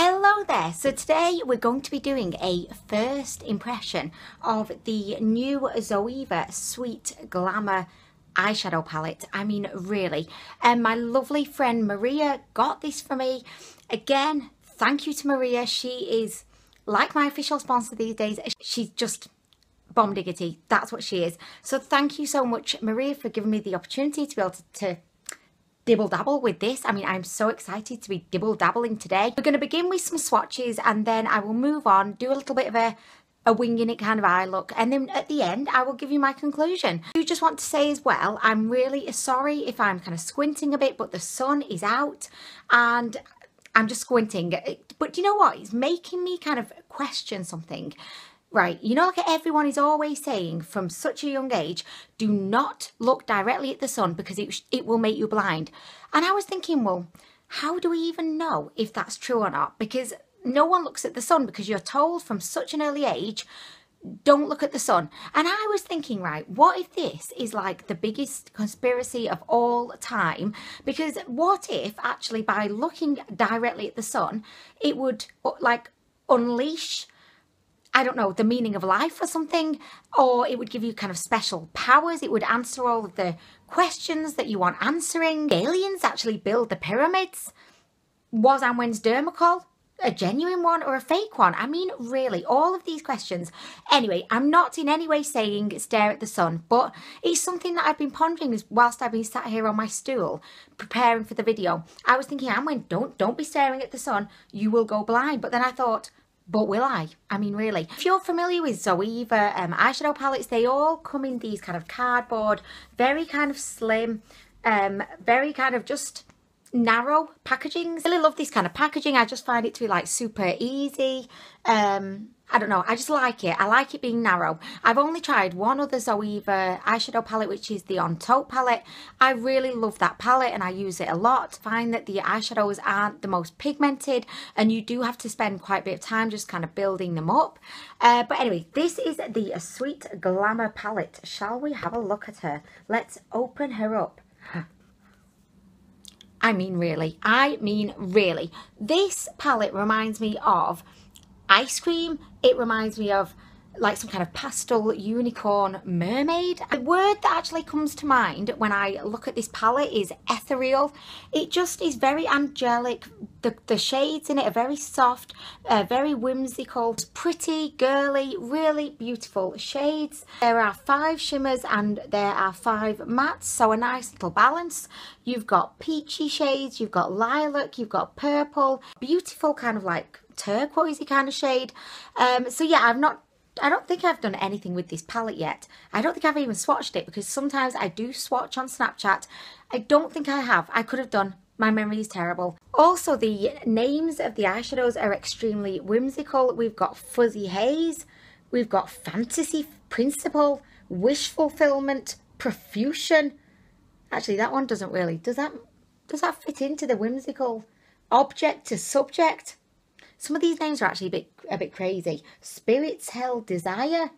Hello there. So today we're going to be doing a first impression of the new ZOEVA Sweet Glamour eyeshadow palette. I mean, really. My lovely friend Maria got this for me. Again, thank you to Maria. She is like my official sponsor these days. She's just bomb diggity. That's what she is. So thank you so much, Maria, for giving me the opportunity to be able to dibble dabble with this. I mean, I'm so excited to be dibble dabbling today. We're going to begin with some swatches and then I will move on, do a little bit of a winging it kind of eye look, and then at the end I will give you my conclusion. I do just want to say as well, I'm really sorry if I'm kind of squinting a bit, but the sun is out and I'm just squinting. But you know what? It's making me kind of question something. Right, you know, like everyone is always saying from such a young age, do not look directly at the sun because it will make you blind. And I was thinking, well, how do we even know if that's true or not? Because no one looks at the sun because you're told from such an early age, don't look at the sun. And I was thinking, right, what if this is like the biggest conspiracy of all time? Because what if actually by looking directly at the sun, it would like unleash, I don't know, the meaning of life or something, or it would give you kind of special powers. It would answer all of the questions that you want answering. Aliens actually build the pyramids. Was Anwen's dermacol a genuine one or a fake one? I mean, really, all of these questions. Anyway, I'm not in any way saying stare at the sun, but it's something that I've been pondering whilst I've been sat here on my stool preparing for the video. I was thinking, Anwen, don't be staring at the sun. You will go blind. But then I thought, but will I? I mean, really. If you're familiar with ZOEVA eyeshadow palettes, they all come in these kind of cardboard, very kind of slim, very kind of just narrow packagings. I really love this kind of packaging. I just find it to be like super easy. I don't know, I just like it. I like it being narrow. I've only tried one other ZOEVA eyeshadow palette, which is the EN TAUPE palette. I really love that palette and I use it a lot. I find that the eyeshadows aren't the most pigmented and you do have to spend quite a bit of time just kind of building them up. But anyway, this is the Sweet Glamour palette. Shall we have a look at her? Let's open her up. I mean, really. This palette reminds me of ice cream. It reminds me of like some kind of pastel unicorn mermaid. The word that actually comes to mind when I look at this palette is ethereal. It just is very angelic. The shades in it are very soft, very whimsical, pretty, girly, really beautiful shades. There are 5 shimmers and there are 5 mattes, so a nice little balance. You've got peachy shades, you've got lilac, you've got purple, beautiful kind of like turquoisey kind of shade. So yeah, I don't think I've done anything with this palette yet. I don't think I've even swatched it because sometimes I do swatch on Snapchat. I don't think I have. I could have done. My memory is terrible. Also, the names of the eyeshadows are extremely whimsical. We've got Fuzzy Haze. We've got Fantasy Principle, Wish Fulfillment, Profusion. Actually, that one doesn't really. Does that fit into the whimsical object to subject? Some of these names are actually a bit crazy. Spirits Held Desire.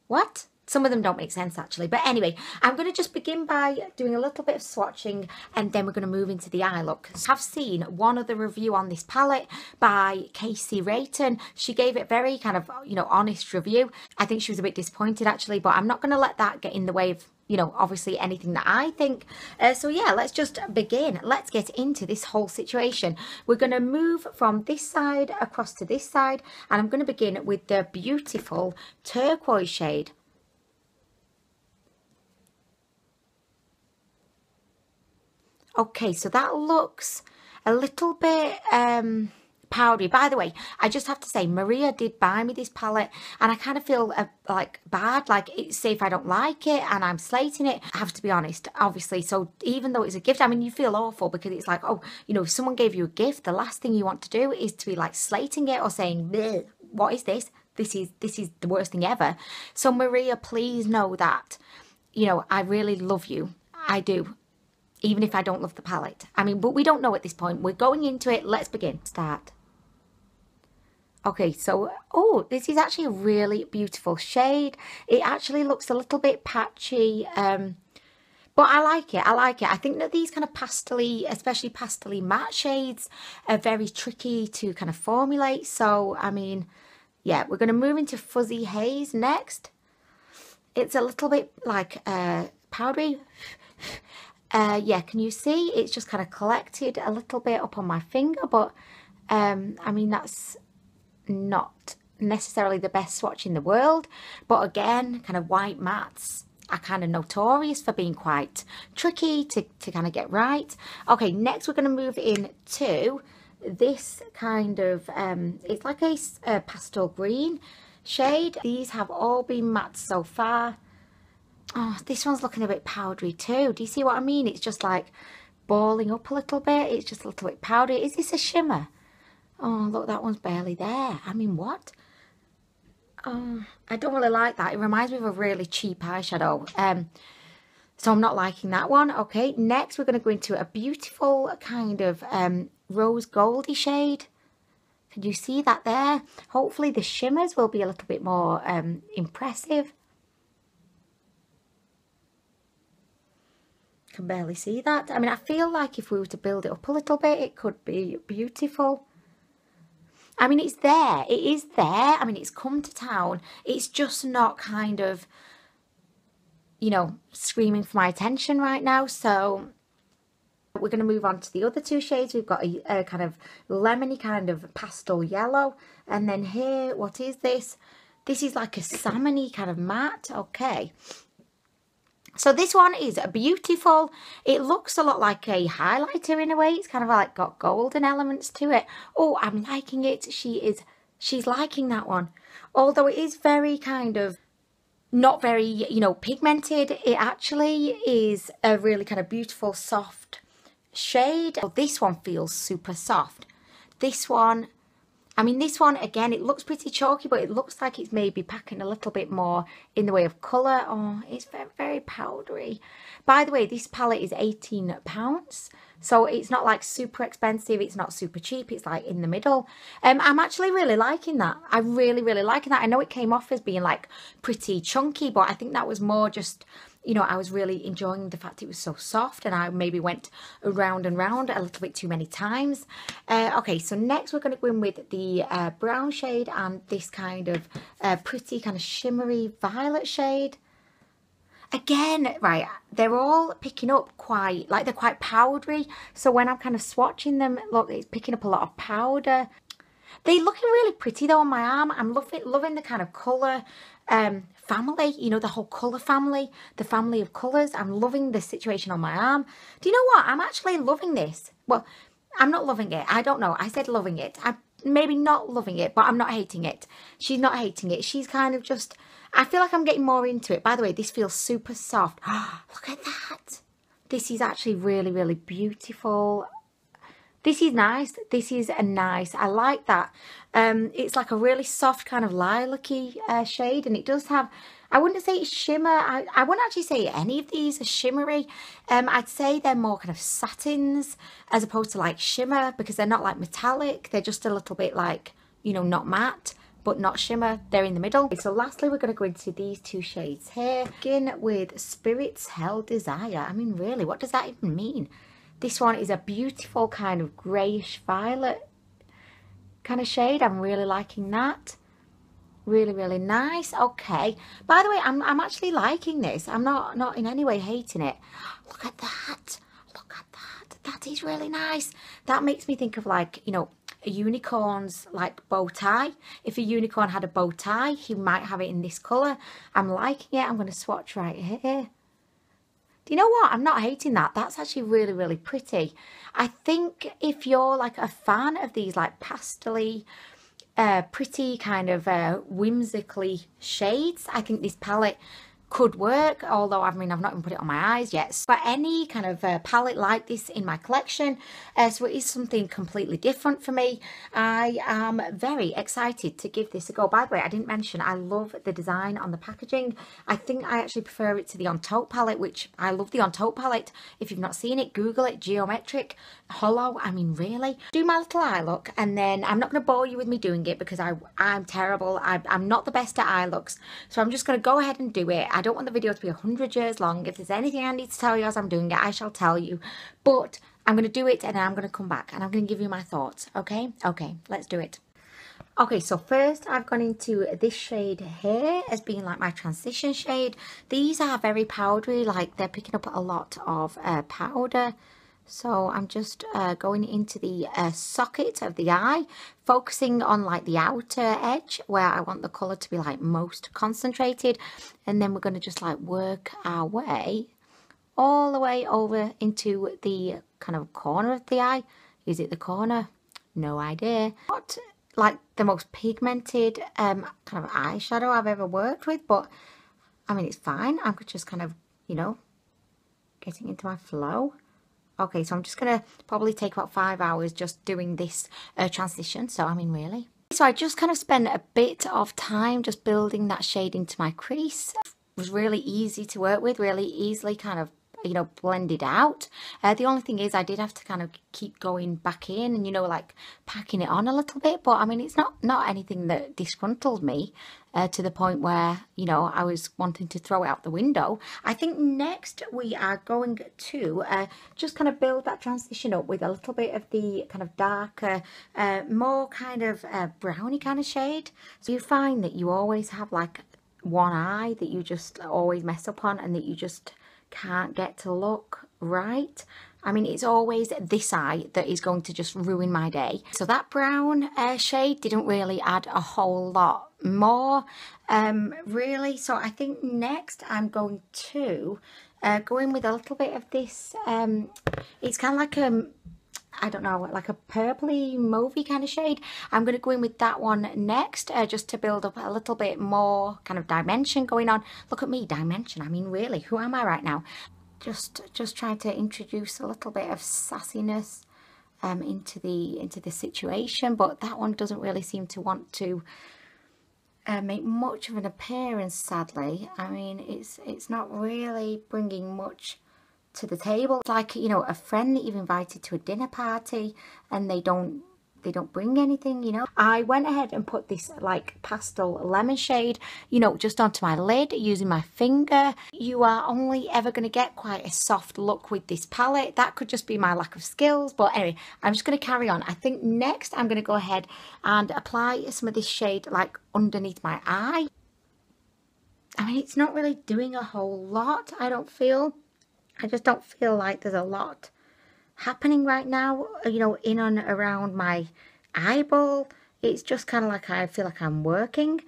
What? Some of them don't make sense actually. But anyway, I'm going to just begin by doing a little bit of swatching and then we're going to move into the eye look. I've seen one other review on this palette by Casey Rayton. She gave it a very kind of, you know, honest review. I think she was a bit disappointed actually, but I'm not going to let that get in the way of, you know, obviously anything that I think. So yeah, let's just begin. Let's get into this whole situation. We're going to move from this side across to this side and I'm going to begin with the beautiful turquoise shade. Okay, so that looks a little bit powdery. By the way, I just have to say, Maria did buy me this palette and I kind of feel like bad, like say if I don't like it and I'm slating it. I have to be honest, obviously. So even though it's a gift, I mean, you feel awful because it's like, oh, you know, if someone gave you a gift, the last thing you want to do is to be like slating it or saying, what is this? This is the worst thing ever. So Maria, please know that, you know, I really love you. I do. Even if I don't love the palette. I mean, but we don't know at this point. We're going into it. Let's begin. Start. Okay, so, oh, this is actually a really beautiful shade. It actually looks a little bit patchy, But I like it. I like it. I think that these kind of pastel-y, especially pastel-y matte shades, are very tricky to kind of formulate. So, I mean, yeah, we're going to move into Fuzzy Haze next. It's a little bit like powdery. Yeah, can you see? It's just kind of collected a little bit up on my finger, but I mean, that's not necessarily the best swatch in the world. But again, kind of white mattes are kind of notorious for being quite tricky to kind of get right. Okay, next we're going to move into this kind of, it's like a pastel green shade. These have all been matte so far. Oh, this one's looking a bit powdery too. Do you see what I mean? It's just like balling up a little bit. It's just a little bit powdery. Is this a shimmer? Oh, look, that one's barely there. I mean, what? I don't really like that. It reminds me of a really cheap eyeshadow. So I'm not liking that one. Okay, next we're going to go into a beautiful kind of rose goldy shade. Can you see that there? Hopefully the shimmers will be a little bit more impressive. Can barely see that. I mean, I feel like if we were to build it up a little bit, it could be beautiful. I mean, it's there. It is there. I mean, it's come to town. It's just not kind of, you know, screaming for my attention right now. So we're going to move on to the other two shades. We've got a kind of lemony kind of pastel yellow. And then here, what is this? This is like a salmony kind of matte. Okay. So this one is beautiful. It looks a lot like a highlighter in a way. It's kind of like got golden elements to it. Oh, I'm liking it. She's liking that one. Although it is very kind of not very, you know, pigmented. It actually is a really kind of beautiful, soft shade. Oh, this one feels super soft. This one, I mean, this one, again, it looks pretty chalky, but it looks like it's maybe packing a little bit more in the way of colour. Oh, it's very, very powdery. By the way, this palette is £18. So it's not like super expensive. It's not super cheap. It's like in the middle. I'm actually really liking that. I'm really, really liking that. I know it came off as being like pretty chunky, but I think that was more just, you know, I was really enjoying the fact it was so soft, and I maybe went around and round a little bit too many times. Okay, so next we're going to go in with the brown shade and this kind of pretty kind of shimmery violet shade. Again, right, they're all picking up quite, like they're quite powdery. So when I'm kind of swatching them, look, it's picking up a lot of powder. They're looking really pretty though on my arm. I'm loving the kind of colour family, you know, the whole colour family, the family of colours. I'm loving the situation on my arm. Do you know what? I'm actually loving this. Well, I'm not loving it. I don't know. I said loving it. I'm maybe not loving it, but I'm not hating it. She's not hating it. She's kind of just, I feel like I'm getting more into it. By the way, this feels super soft. Look at that. This is actually really, really beautiful. This is nice. This is a nice, I like that. It's like a really soft kind of lilac-y shade, and it does have, I wouldn't say it's shimmer. I wouldn't actually say any of these are shimmery. I'd say they're more kind of satins as opposed to like shimmer, because they're not like metallic. They're just a little bit like, you know, not matte, but not shimmer. They're in the middle. Okay, so lastly, we're going to go into these two shades here. Begin with Spirit's Hell Desire. I mean, really, what does that even mean? This one is a beautiful kind of greyish violet kind of shade. I'm really liking that. Really, really nice. Okay. By the way, I'm actually liking this. I'm not in any way hating it. Look at that. Look at that. That is really nice. That makes me think of like, you know, a unicorn's like bow tie. If a unicorn had a bow tie, he might have it in this colour. I'm liking it. I'm going to swatch right here. Do you know what? I'm not hating that. That's actually really, really pretty. I think if you're like a fan of these like pastel-y, pretty kind of whimsically shades, I think this palette could work, although I mean I've not even put it on my eyes yet. But any kind of palette like this in my collection, so it is something completely different for me. I am very excited to give this a go. By the way, I didn't mention I love the design on the packaging. I think I actually prefer it to the En Taupe palette, which I love the En Taupe palette. If you've not seen it, Google it. Geometric, hollow. I mean, really. Do my little eye look, and then I'm not going to bore you with me doing it because I'm terrible. I'm not the best at eye looks, so I'm just going to go ahead and do it. I don't want the video to be 100 years long. If there's anything I need to tell you as I'm doing it, I shall tell you. But I'm going to do it and then I'm going to come back and I'm going to give you my thoughts, okay? Okay, let's do it. Okay, so first I've gone into this shade here as being like my transition shade. These are very powdery, like they're picking up a lot of powder. So I'm just going into the socket of the eye, focusing on like the outer edge where I want the colour to be like most concentrated. And then we're going to just like work our way all the way over into the kind of corner of the eye. Is it the corner? No idea. Not like the most pigmented kind of eyeshadow I've ever worked with, but I mean, it's fine. I'm just kind of, you know, getting into my flow. Okay, so I'm just going to probably take about 5 hours just doing this transition. So, I mean, really. So I just kind of spent a bit of time just building that shade into my crease. It was really easy to work with, really easily kind of, you know, blended out. The only thing is I did have to kind of keep going back in and, you know, like packing it on a little bit. But I mean, it's not anything that disgruntled me to the point where, you know, I was wanting to throw it out the window. I think next we are going to just kind of build that transition up with a little bit of the kind of darker, more kind of browny kind of shade. So you find that you always have like one eye that you just always mess up on and that you just can't get to look right. I mean, it's always this eye that is going to just ruin my day. So that brown shade didn't really add a whole lot more, really. So I think next I'm going to go in with a little bit of this. It's kind of like I don't know, like a purpley mauvey kind of shade. I'm going to go in with that one next, just to build up a little bit more kind of dimension going on. Look at me, dimension. I mean, really, who am I right now? Just trying to introduce a little bit of sassiness into the situation, but that one doesn't really seem to want to make much of an appearance, sadly. I mean, it's not really bringing much to the table. It's like, you know, a friend that you've invited to a dinner party and they don't bring anything, you know. I went ahead and put this like pastel lemon shade, you know, just onto my lid using my finger. You are only ever going to get quite a soft look with this palette. That could just be my lack of skills, but anyway, I'm just going to carry on. I think next I'm going to go ahead and apply some of this shade like underneath my eye. I mean, it's not really doing a whole lot, I don't feel. I just don't feel like there's a lot happening right now, you know, in and around my eyeball. It's just kind of like I feel like I'm working,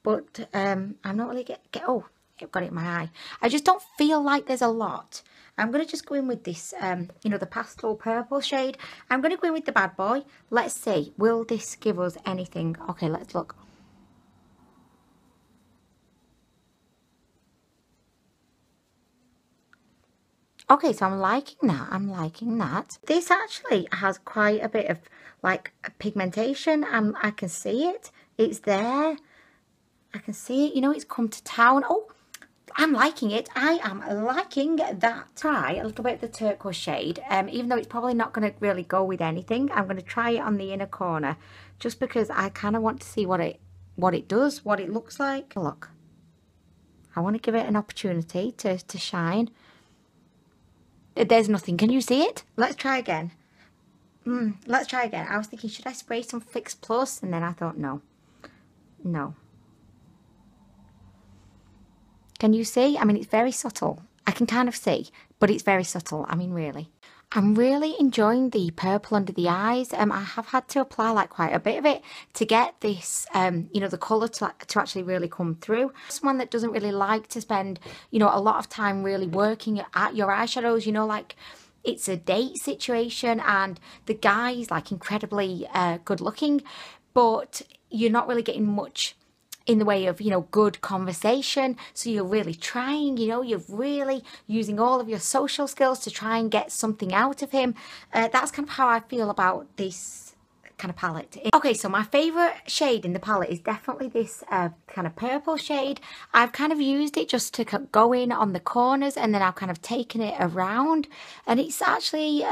but I'm not really oh, I've got it in my eye. I just don't feel like there's a lot. I'm going to just go in with this, you know, the pastel purple shade. I'm going to go in with the bad boy. Let's see, will this give us anything? Okay, let's look. Okay, so I'm liking that. I'm liking that. This actually has quite a bit of like pigmentation. I can see it. It's there. I can see it. You know, it's come to town. Oh, I'm liking it. I am liking that. Try a little bit of the turquoise shade. Even though it's probably not going to really go with anything, I'm going to try it on the inner corner just because I kind of want to see what it does, what it looks like. Look, I want to give it an opportunity to shine. There's nothing. Can you see it? Let's try again. Let's try again. I was thinking, should I spray some Fix Plus? And then I thought, no. No. Can you see? I mean, it's very subtle. I can kind of see, but it's very subtle. I mean, really. I'm really enjoying the purple under the eyes. I have had to apply like quite a bit of it to get this, you know, the colour to actually really come through. Someone that doesn't really like to spend, you know, a lot of time really working at your eyeshadows, you know, like it's a date situation and the guy's like incredibly good looking, but you're not really getting much in the way of, you know, good conversation. So you're really trying, you know, you're really using all of your social skills to try and get something out of him. That's kind of how I feel about this kind of palette. Okay, so my favorite shade in the palette is definitely this kind of purple shade. I've kind of used it just to go in on the corners and then I've kind of taken it around and it's actually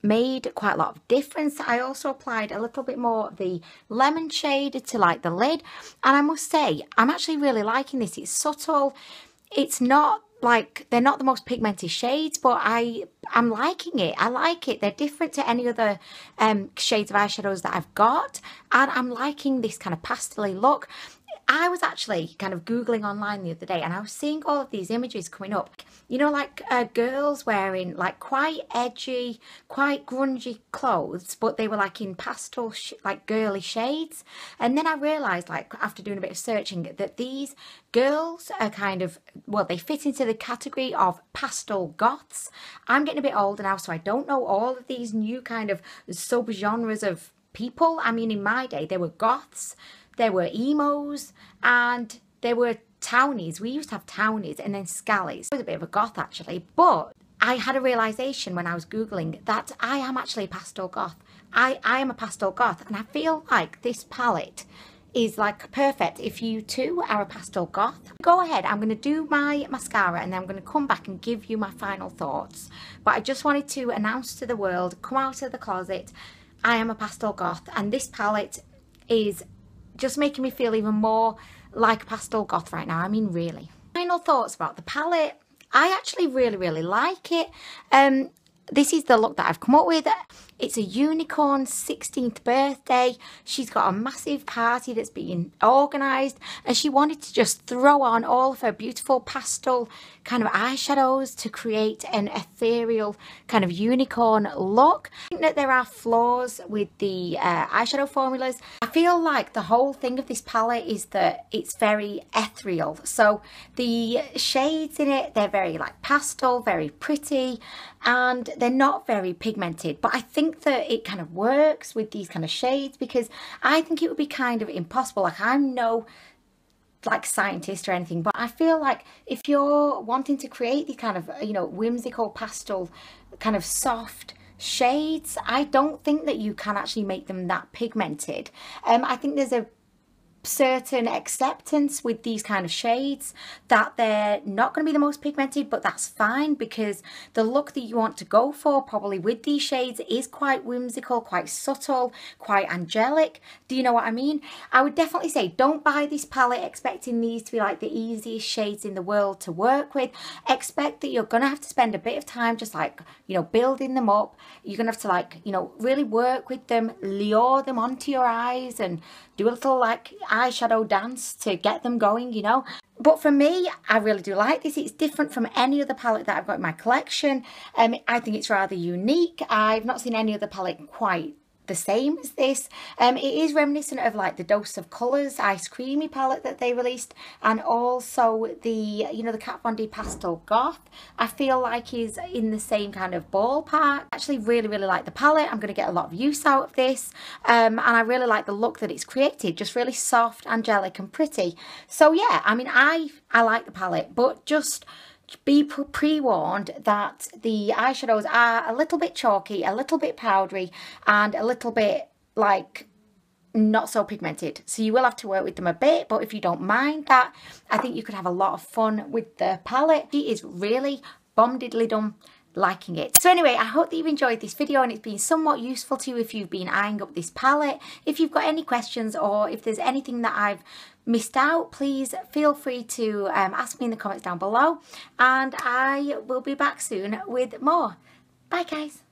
made quite a lot of difference. I also applied a little bit more of the lemon shade to like the lid, and I must say I'm actually really liking this. It's subtle, it's not like, they're not the most pigmented shades, but I'm liking it. I like it. They're different to any other shades of eyeshadows that I've got, and I'm liking this kind of pastel-y look. I was actually kind of Googling online the other day, and I was seeing all of these images coming up. You know, like girls wearing like quite edgy, quite grungy clothes, but they were like in pastel, like girly shades. And then I realised, like after doing a bit of searching, that these girls are kind of, well, they fit into the category of pastel goths. I'm getting a bit older now, so I don't know all of these new kind of sub-genres of people. I mean, in my day, there were goths, there were emos, and there were townies. We used to have townies and then scallies. I was a bit of a goth actually, but I had a realisation when I was Googling that I am actually a pastel goth. I am a pastel goth, and I feel like this palette is like perfect if you too are a pastel goth. Go ahead, I'm going to do my mascara and then I'm going to come back and give you my final thoughts. But I just wanted to announce to the world, come out of the closet, I am a pastel goth, and this palette is just making me feel even more like a pastel goth right now. I mean, really. Final thoughts about the palette. I actually really like it. This is the look that I've come up with. It's a unicorn's 16th birthday. She's got a massive party that's being organised, and she wanted to just throw on all of her beautiful pastel kind of eyeshadows to create an ethereal kind of unicorn look. I think that there are flaws with the eyeshadow formulas. I feel like the whole thing of this palette is that it's very ethereal. So the shades in it, they're very like pastel, very pretty, and they're not very pigmented. But I think that it kind of works with these kind of shades, because I think it would be kind of impossible. Like, I'm no like scientist or anything, but I feel like if you're wanting to create these kind of, you know, whimsical pastel kind of soft shades, I don't think that you can actually make them that pigmented. I think there's a certain acceptance with these kind of shades that they're not going to be the most pigmented, but that's fine, because the look that you want to go for probably with these shades is quite whimsical, quite subtle, quite angelic. Do you know what I mean? I would definitely say don't buy this palette expecting these to be like the easiest shades in the world to work with. Expect that you're going to have to spend a bit of time just like, you know, building them up. You're going to have to like, you know, really work with them, lure them onto your eyes and do a little like eyeshadow dance to get them going, you know. But for me, I really do like this. It's different from any other palette that I've got in my collection. I think it's rather unique. I've not seen any other palette quite the same as this. It is reminiscent of like the Dose of Colours Ice Creamy palette that they released, and also the, you know, the Kat Von D Pastel Goth. I feel like is in the same kind of ballpark. I actually really like the palette. I'm going to get a lot of use out of this, and I really like the look that it's created, just really soft, angelic and pretty. So yeah, I mean, I like the palette, but just be pre-warned that the eyeshadows are a little bit chalky, a little bit powdery, and a little bit like not so pigmented. So you will have to work with them a bit, but if you don't mind that, I think you could have a lot of fun with the palette. It is really bomb diddly dum. Liking it. So anyway, I hope that you've enjoyed this video and it's been somewhat useful to you if you've been eyeing up this palette. If you've got any questions or if there's anything that I've missed out, please feel free to ask me in the comments down below, and I will be back soon with more. Bye guys.